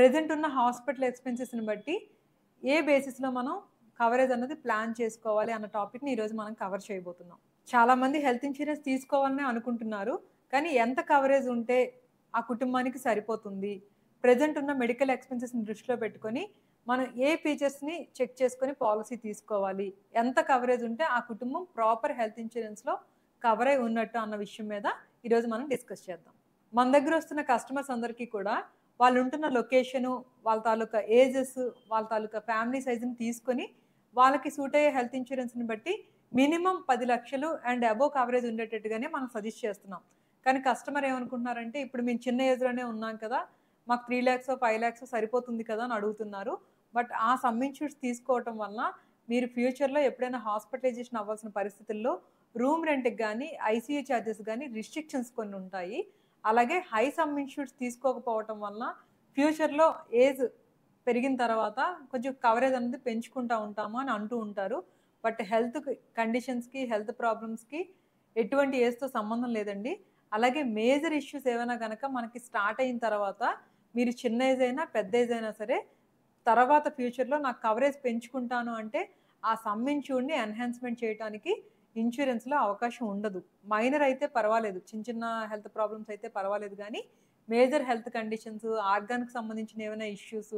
Present ఉన్న hospital ఎక్స్‌పెన్సెస్‌ని బట్టి ఏ బేసిస్‌లో మనం కవరేజ్ అన్నది ప్లాన్ చేసుకోవాలి అన్న టాపిక్‌ని ఈరోజు మనం కవర్ చేయబోతున్నాం. చాలామంది హెల్త్ ఇన్స్యూరెన్స్ తీసుకోవాలనే అనుకుంటున్నారు. కానీ ఎంత కవరేజ్ ఉంటే ఆ కుటుంబానికి సరిపోతుంది? ప్రెజెంట్ ఉన్న మెడికల్ ఎక్స్‌పెన్సెస్‌ని దృష్టిలో పెట్టుకొని మనం ఏ ఫీచర్స్‌ని చెక్ చేసుకొని పాలిసీ తీసుకోవాలి? ఎంత కవరేజ్ ఉంటే ఆ కుటుంబం ప్రాపర్ హెల్త్ ఇన్స్యూరెన్స్‌లో కవర్ అయి ఉన్నట్టు అన్న విషయం మీద ఈరోజు మనం డిస్కస్ చేద్దాం. మన దగ్గర వస్తున్న కస్టమర్స్ అందరికీ కూడా వాళ్ళు ఉంటున్న లొకేషను, వాళ్ళ తాలూకా ఏజెస్, వాళ్ళ తాలూకా ఫ్యామిలీ సైజ్‌ని తీసుకొని వాళ్ళకి సూట్ అయ్యే హెల్త్ ఇన్స్యూరెన్స్‌ని బట్టి మినిమమ్ 10,00,000 అండ్ అబోవ్ కవరేజ్ ఉండేటట్టుగానే మనం సజెస్ట్ చేస్తున్నాం. కానీ కస్టమర్ ఏమనుకుంటున్నారంటే, ఇప్పుడు మేము చిన్న ఏజ్‌లోనే ఉన్నాం కదా! మాకు 3,00,000 5,00,000 సరిపోతుంది కదా! అని అడుగుతున్నారు. బట్ ఆ సమ్ ఇన్స్యూర్స్ తీసుకోవటం వలన మీరు ఫ్యూచర్‌లో ఎప్పుడైనా హాస్పిటలైజేషన్ అవ్వాల్సిన పరిస్థితుల్లో రూమ్ రెంట్‌కి గానీ, ఐసీయూ చార్జెస్ గానీ రిస్ట్రిక్షన్స్ కొన్ని ఉంటాయి. అలాగే హై సమ్ ఇన్స్యూర్స్ తీసుకోకపోవటం వలన ఫ్యూచర్‌లో ఏజ్ పెరిగిన తర్వాత కొంచెం కవరేజ్ అనేది పెంచుకుంటా ఉంటాము అని అంటూ ఉంటారు. బట్ కండిషన్స్‌కి, హెల్త్ ప్రాబ్లమ్స్‌కి ఎటువంటి ఏజ్‌తో సంబంధం లేదండి. అలాగే మేజర్ ఇష్యూస్ ఏవైనా గనక మనకి స్టార్ట్ అయిన తర్వాత మీరు చిన్న ఏజ్ అయినా, పెద్ద ఏజ్ అయినా సరే తర్వాత ఫ్యూచర్‌లో నాకు కవరేజ్ పెంచుకుంటాను అంటే ఆ సమ్ ఇన్ష్యూర్డ్‌ని ఎన్హాన్స్‌మెంట్ చేయటానికి ఇన్స్యూరెన్స్‌లో అవకాశం ఉండదు. మైనర్ అయితే పర్వాలేదు. చిన్న చిన్న హెల్త్ ప్రాబ్లమ్స్ అయితే పర్వాలేదు గానీ, మేజర్ హెల్త్ కండిషన్స్, ఆర్గాన్‌కి సంబంధించిన ఏమైనా ఇష్యూస్,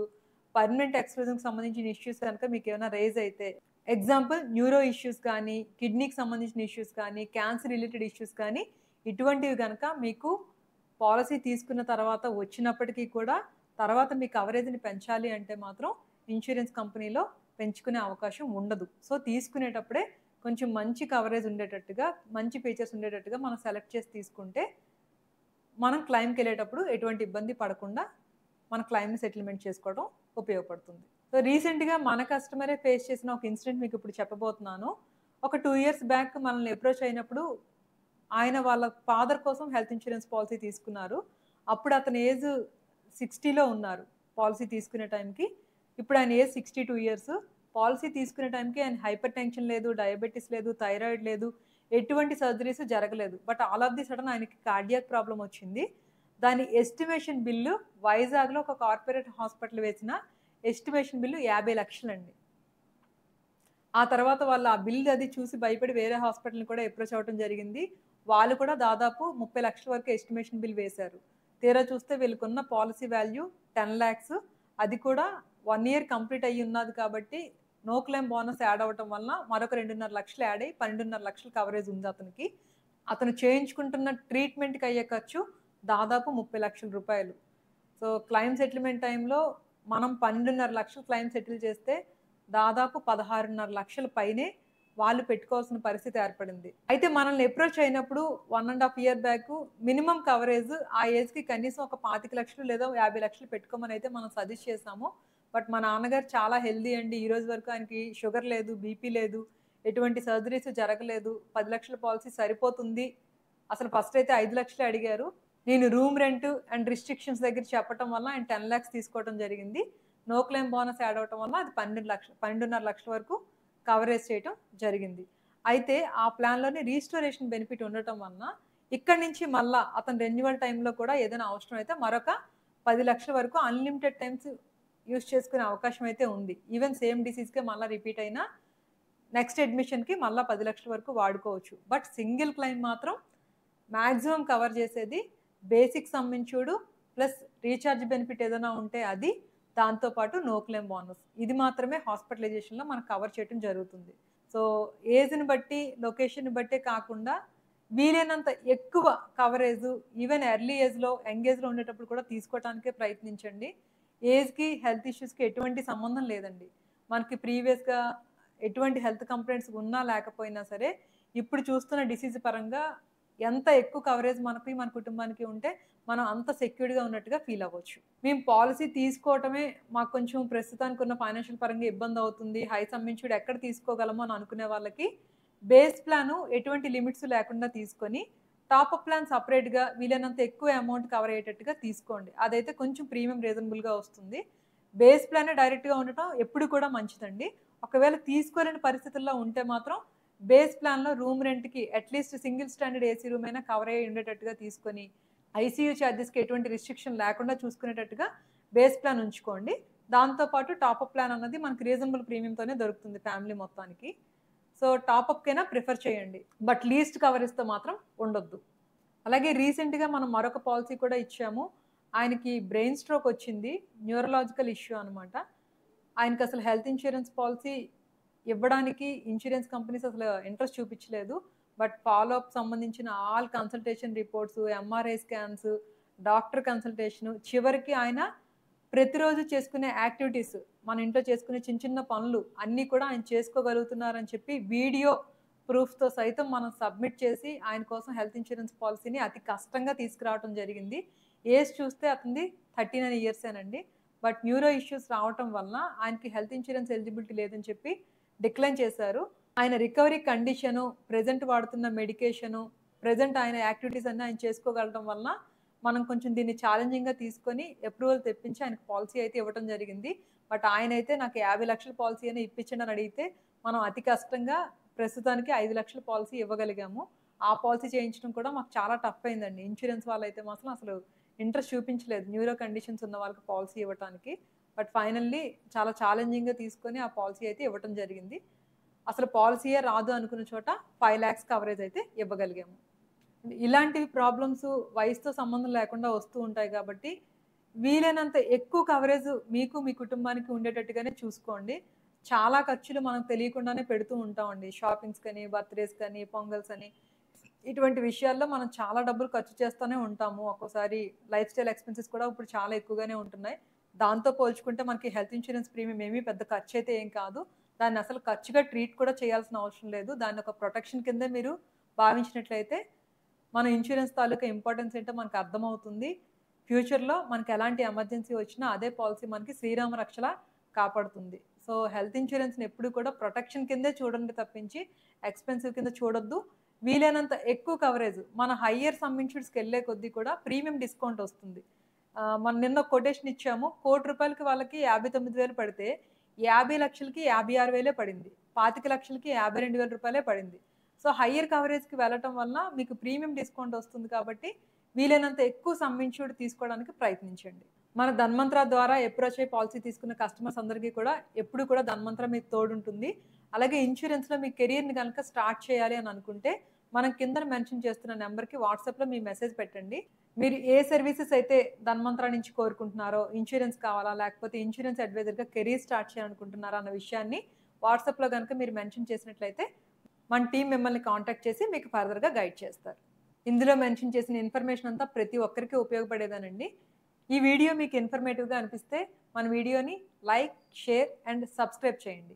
పర్మనెంట్ ఎక్స్‌క్లూజన్‌కి సంబంధించిన ఇష్యూస్ గనక మీకేమైనా రైజ్ అయితే, ఎగ్జాంపుల్ న్యూరో ఇష్యూస్ కానీ, కిడ్నీకి సంబంధించిన ఇష్యూస్ కానీ, క్యాన్సర్ రిలేటెడ్ ఇష్యూస్ కానీ, ఇటువంటివి గనక మీకు పాలిసీ తీసుకున్న తర్వాత వచ్చినప్పటికీ కూడా, తర్వాత మీ కవరేజ్‌ని పెంచాలి అంటే మాత్రం ఇన్స్యూరెన్స్ కంపెనీలో పెంచుకునే అవకాశం ఉండదు. సో, తీసుకునేటప్పుడే కొంచెం మంచి కవరేజ్ ఉండేటట్టుగా, మంచి ఫీచర్స్ ఉండేటట్టుగా మనం సెలెక్ట్ చేసి తీసుకుంటే, మనం క్లెయిమ్‌కెళ్ళేటప్పుడు ఎటువంటి ఇబ్బంది పడకుండా మన క్లెయిమ్‌ని సెటిల్‌మెంట్ చేసుకోవడం ఉపయోగపడుతుంది. సో, రీసెంట్‌గా మన కస్టమరే ఫేస్ చేసిన ఒక ఇన్సిడెంట్ మీకిప్పుడు చెప్పబోతున్నాను. ఒక 2 ఇయర్స్ బ్యాక్ మనల్ని అప్రోచ్ అయినప్పుడు ఆయన వాళ్ళ ఫాదర్ కోసం హెల్త్ ఇన్స్యూరెన్స్ పాలిసీ తీసుకున్నారు. అప్పుడు అతని ఏజ్ 60లో ఉన్నారు పాలిసీ తీసుకునే టైంకి. ఇప్పుడు ఆయన ఏజ్ 62 ఇయర్స్. పాలిసీ తీసుకునే టైంకి ఆయన హైపర్ టెన్షన్ లేదు, డయాబెటిస్ లేదు, థైరాయిడ్ లేదు, ఎటువంటి సర్జరీస్ జరగలేదు. But all of the sudden ఆయనకి కార్డియాక్ ప్రాబ్లమ్ వచ్చింది. దాని ఎస్టిమేషన్ బిల్లు వైజాగ్‌లో ఒక కార్పొరేట్ హాస్పిటల్ వేసిన ఎస్టిమేషన్ బిల్లు 50,00,000 అండి. ఆ తర్వాత వాళ్ళు ఆ బిల్ అది చూసి భయపడి వేరే హాస్పిటల్‌ని కూడా అప్రోచ్ అవ్వటం జరిగింది. వాళ్ళు కూడా దాదాపు 30,00,000 వరకు ఎస్టిమేషన్ బిల్ వేశారు. తీరా చూస్తే వీళ్ళకున్న పాలిసీ వాల్యూ 10,00,000 అది కూడా 1 ఇయర్ కంప్లీట్ అయ్యి ఉన్నది కాబట్టి నో క్లెయిమ్ బోనస్ యాడ్ అవ్వటం వలన మరొక 2,50,000 యాడ్ అయ్యి 12,50,000 కవరేజ్ ఉంది అతనికి. అతను చేయించుకుంటున్న ట్రీట్మెంట్‌కి అయ్యే ఖర్చు దాదాపు 30,00,000 రూపాయలు. సో, క్లెయిమ్ సెటిల్‌మెంట్ టైమ్‌లో మనం 12,50,000 క్లెయిమ్ సెటిల్ చేస్తే దాదాపు 16,50,000 పైనే వాళ్ళు పెట్టుకోవాల్సిన పరిస్థితి ఏర్పడింది. అయితే మనల్ని అప్రోచ్ అయినప్పుడు 1 ½ ఇయర్ బ్యాకు మినిమమ్ కవరేజ్ ఆ ఏజ్‌కి కనీసం ఒక 25,00,000 లేదా 50,00,000 పెట్టుకోమనైతే మనం సజెస్ట్ చేసాము. బట్ మా నాన్నగారు చాలా హెల్తీ అండి. ఈ రోజు వరకు ఆయనకి షుగర్ లేదు, బీపీ లేదు, ఎటువంటి సర్జరీస్ జరగలేదు. 10,00,000 పాలిసీ సరిపోతుంది. అసలు ఫస్ట్ అయితే 5,00,000 అడిగారు. నేను రూమ్ రెంట్ అండ్ రిస్ట్రిక్షన్స్ దగ్గర చెప్పటం వల్ల ఆయన 10,00,000 తీసుకోవడం జరిగింది. నో క్లెయిమ్ బోనస్ యాడ్ అవ్వటం వల్ల అది 12,50,000 వరకు కవరేజ్ చేయటం జరిగింది. అయితే ఆ ప్లాన్‌లోనే రీస్టోరేషన్ బెనిఫిట్ ఉండటం వలన ఇక్కడి నుంచి మళ్ళా అతను రెన్యువల్ టైమ్‌లో కూడా ఏదైనా అవసరం అయితే మరొక 10,00,000 వరకు అన్‌లిమిటెడ్ టైమ్స్ యూజ్ చేసుకునే అవకాశం అయితే ఉంది. ఈవెన్ సేమ్ డిసీజ్‌కే మళ్ళా రిపీట్ అయినా నెక్స్ట్ అడ్మిషన్‌కి మళ్ళా 10,00,000 వరకు వాడుకోవచ్చు. బట్ సింగిల్ క్లెయిమ్ మాత్రం మాక్సిమం కవర్ చేసేది basic sum insured plus recharge benefit ఏదైనా ఉంటే అది, దాంతో పాటు నో క్లెయిమ్ బోనస్. ఇది మాత్రమే హాస్పిటలైజేషన్‌లో మనం కవర్ చేయటం జరుగుతుంది. సో, ఏజ్‌ని బట్టి, లొకేషన్‌ని బట్టే కాకుండా వీలైనంత ఎక్కువ కవరేజు ఈవెన్ ఎర్లీ ఏజ్‌లో, యంగ్ ఏజ్‌లో ఉండేటప్పుడు కూడా తీసుకోవటానికే ప్రయత్నించండి. ఏజ్‌కి, హెల్త్ ఇష్యూస్‌కి ఎటువంటి సంబంధం లేదండి. మనకి ప్రీవియస్‌గా ఎటువంటి హెల్త్ కంప్లెయింట్స్ ఉన్నా లేకపోయినా సరే, ఇప్పుడు చూస్తున్న డిసీజ్ పరంగా ఎంత ఎక్కువ కవరేజ్ మనకి, మన కుటుంబానికి ఉంటే మనం అంత సెక్యూర్డ్‌గా ఉన్నట్టుగా ఫీల్ అవ్వచ్చు. మేము పాలిసీ తీసుకోవటమే మాకు కొంచెం ప్రస్తుతానికి ఉన్న ఫైనాన్షియల్ పరంగా ఇబ్బందవుతుంది. హై సమ్ ఇన్ష్యూర్డ్ ఎక్కడ తీసుకోగలము అని అనుకునే వాళ్ళకి బేస్ ప్లాను ఎటువంటి లిమిట్స్ లేకుండా తీసుకొని, టాపప్ ప్లాన్ సెపరేట్‌గా వీలైనంత ఎక్కువ అమౌంట్ కవర్ అయ్యేటట్టుగా తీసుకోండి. అదైతే కొంచెం ప్రీమియం రీజనబుల్‌గా వస్తుంది. బేస్ ప్లానే డైరెక్ట్‌గా ఉండటం ఎప్పుడు కూడా మంచిదండి. ఒకవేళ తీసుకోలేని పరిస్థితుల్లో ఉంటే మాత్రం బేస్ ప్లాన్‌లో రూమ్ రెంట్‌కి at least single standard AC room అయినా కవర్ అయ్యి ఉండేటట్టుగా తీసుకొని, ఐసీయూ చార్జెస్‌కి ఎటువంటి రిస్ట్రిక్షన్ లేకుండా చూసుకునేటట్టుగా బేస్ ప్లాన్ ఉంచుకోండి. దాంతోపాటు టాపప్ ప్లాన్ అన్నది మనకి రీజనబుల్ ప్రీమియంతోనే దొరుకుతుంది ఫ్యామిలీ మొత్తానికి. సో, టాపప్‌కైనా ప్రిఫర్ చేయండి. బట్ లీస్ట్ కవరేజ్‌తో మాత్రం ఉండొద్దు. అలాగే రీసెంట్‌గా మనం మరొక పాలిసీ కూడా ఇచ్చాము. ఆయనకి బ్రెయిన్ స్ట్రోక్ వచ్చింది. న్యూరలాజికల్ ఇష్యూ అనమాట. ఆయనకసలు హెల్త్ ఇన్స్యూరెన్స్ పాలిసీ ఇవ్వడానికి ఇన్స్యూరెన్స్ కంపెనీస్ అసలు ఇంట్రెస్ట్ చూపించలేదు. బట్ ఫాలో అప్ సంబంధించిన all consultation reports, MRI scans, doctor consultation, చివరికి ఆయన ప్రతిరోజు చేసుకునే యాక్టివిటీస్, మన ఇంట్లో చేసుకునే చిన్న చిన్న పనులు అన్నీ కూడా ఆయన చేసుకోగలుగుతున్నారని చెప్పి వీడియో ప్రూఫ్‌తో సైతం మనం సబ్మిట్ చేసి ఆయన కోసం హెల్త్ ఇన్స్యూరెన్స్ పాలిసీని అతి కష్టంగా తీసుకురావడం జరిగింది. ఏజ్ చూస్తే అతనిది 39 ఇయర్సేనండి. బట్ న్యూరో ఇష్యూస్ రావటం వలన ఆయనకి హెల్త్ ఇన్స్యూరెన్స్ ఎలిజిబిలిటీ లేదని చెప్పి డిక్లైన్ చేశారు. ఆయన రికవరీ కండిషను, ప్రెజెంట్ వాడుతున్న మెడికేషను, ప్రెజెంట్ ఆయన యాక్టివిటీస్ అన్నీ ఆయన చేసుకోగలగడం వలన మనం కొంచెం దీన్ని ఛాలెంజింగ్‌గా తీసుకొని అప్రూవల్ తెప్పించి ఆయనకి పాలిసీ అయితే ఇవ్వటం జరిగింది. బట్ ఆయనైతే నాకు 50,00,000 పాలిసీ అయినా ఇప్పించండి అని అడిగితే మనం అతి కష్టంగా ప్రస్తుతానికి 5,00,000 పాలిసీ ఇవ్వగలిగాము. ఆ పాలిసీ చేయించడం కూడా మాకు చాలా టఫ్ అయిందండి. ఇన్స్యూరెన్స్ వాళ్ళైతే మాత్రం అసలు ఇంట్రెస్ట్ చూపించలేదు న్యూరో కండిషన్స్ ఉన్న వాళ్ళకి పాలిసీ ఇవ్వటానికి. బట్ ఫైనల్లీ చాలా ఛాలెంజింగ్‌గా తీసుకొని ఆ పాలిసీ అయితే ఇవ్వటం జరిగింది. అసలు పాలిసీయే రాదు అనుకున్న చోట 5,00,000 కవరేజ్ అయితే ఇవ్వగలిగాము. ఇలాంటివి ప్రాబ్లమ్స్ వయసుతో సంబంధం లేకుండా వస్తూ ఉంటాయి కాబట్టి వీలైనంత ఎక్కువ కవరేజ్ మీకు, మీ కుటుంబానికి ఉండేటట్టుగానే చూసుకోండి. చాలా ఖర్చులు మనకు తెలియకుండానే పెడుతూ ఉంటామండి. షాపింగ్స్ కని, బర్త్‌డేస్ కని, పొంగల్స్ అని ఇటువంటి విషయాల్లో మనం చాలా డబ్బులు ఖర్చు చేస్తూనే ఉంటాము. ఒక్కోసారి లైఫ్ స్టైల్ ఎక్స్‌పెన్సెస్ కూడా ఇప్పుడు చాలా ఎక్కువగానే ఉంటున్నాయి. దాంతో పోల్చుకుంటే మనకి హెల్త్ ఇన్స్యూరెన్స్ ప్రీమియం ఏమీ పెద్ద ఖర్చయితే ఏం కాదు. దాన్ని అసలు ఖర్చుగా ట్రీట్ కూడా చేయాల్సిన అవసరం లేదు. దాన్ని ఒక ప్రొటెక్షన్ కిందే మీరు భావించినట్లయితే మన ఇన్స్యూరెన్స్ తాలూకా ఇంపార్టెన్స్ ఏంటో మనకు అర్థమవుతుంది. ఫ్యూచర్‌లో మనకి ఎలాంటి ఎమర్జెన్సీ వచ్చినా అదే పాలిసీ మనకి శ్రీరామ రక్షలా కాపాడుతుంది. సో, హెల్త్ ఇన్స్యూరెన్స్‌ని ఎప్పుడు కూడా ప్రొటెక్షన్ కిందే చూడండి తప్పించి ఎక్స్‌పెన్సివ్ కింద చూడొద్దు. వీలైనంత ఎక్కువ కవరేజ్ మన హయ్యర్ సమ్ ఇన్స్యూర్డ్స్‌కెళ్ళే కొద్దీ కూడా ప్రీమియం డిస్కౌంట్ వస్తుంది. మనం నిన్న కొటేషన్ ఇచ్చాము. రూ. 1,00,000కి వాళ్ళకి 59,000 పడితే 50,00,000కి 56,000 పడింది. 25,00,000కి రూ. 52,000 పడింది. సో, హయ్యర్ కవరేజ్‌కి వెళ్ళటం వలన మీకు ప్రీమియం డిస్కౌంట్ వస్తుంది కాబట్టి వీలైనంత ఎక్కువ సమ్ ఇన్స్యూర్డ్ తీసుకోవడానికి ప్రయత్నించండి. మన ధన్వంతర ద్వారా అప్రోచ్ అయ్యి పాలిసీ తీసుకున్న కస్టమర్స్ అందరికీ కూడా ఎప్పుడు కూడా ధన్వంతర మీకు తోడుంటుంది. అలాగే ఇన్స్యూరెన్స్‌లో మీ కెరియర్‌ని గనక స్టార్ట్ చేయాలి అని అనుకుంటే మనం కిందన మెన్షన్ చేస్తున్న నంబర్‌కి వాట్సాప్‌లో మీ మెసేజ్ పెట్టండి. మీరు ఏ సర్వీసెస్ అయితే ధన్వంతర నుంచి కోరుకుంటున్నారో, ఇన్స్యూరెన్స్ కావాలా? లేకపోతే ఇన్స్యూరెన్స్ అడ్వైజర్‌గా కెరీర్ స్టార్ట్ చేయాలనుకుంటున్నారా? అన్న విషయాన్ని వాట్సాప్‌లో గనక మీరు మెన్షన్ చేసినట్లయితే మన టీమ్ మిమ్మల్ని కాంటాక్ట్ చేసి మీకు ఫర్దర్‌గా గైడ్ చేస్తారు. ఇందులో మెన్షన్ చేసిన ఇన్ఫర్మేషన్ అంతా ప్రతి ఒక్కరికి ఉపయోగపడేదేనండి. ఈ వీడియో మీకు ఇన్ఫర్మేటివ్‌గా అనిపిస్తే మన వీడియోని లైక్, షేర్ అండ్ సబ్స్క్రైబ్ చేయండి.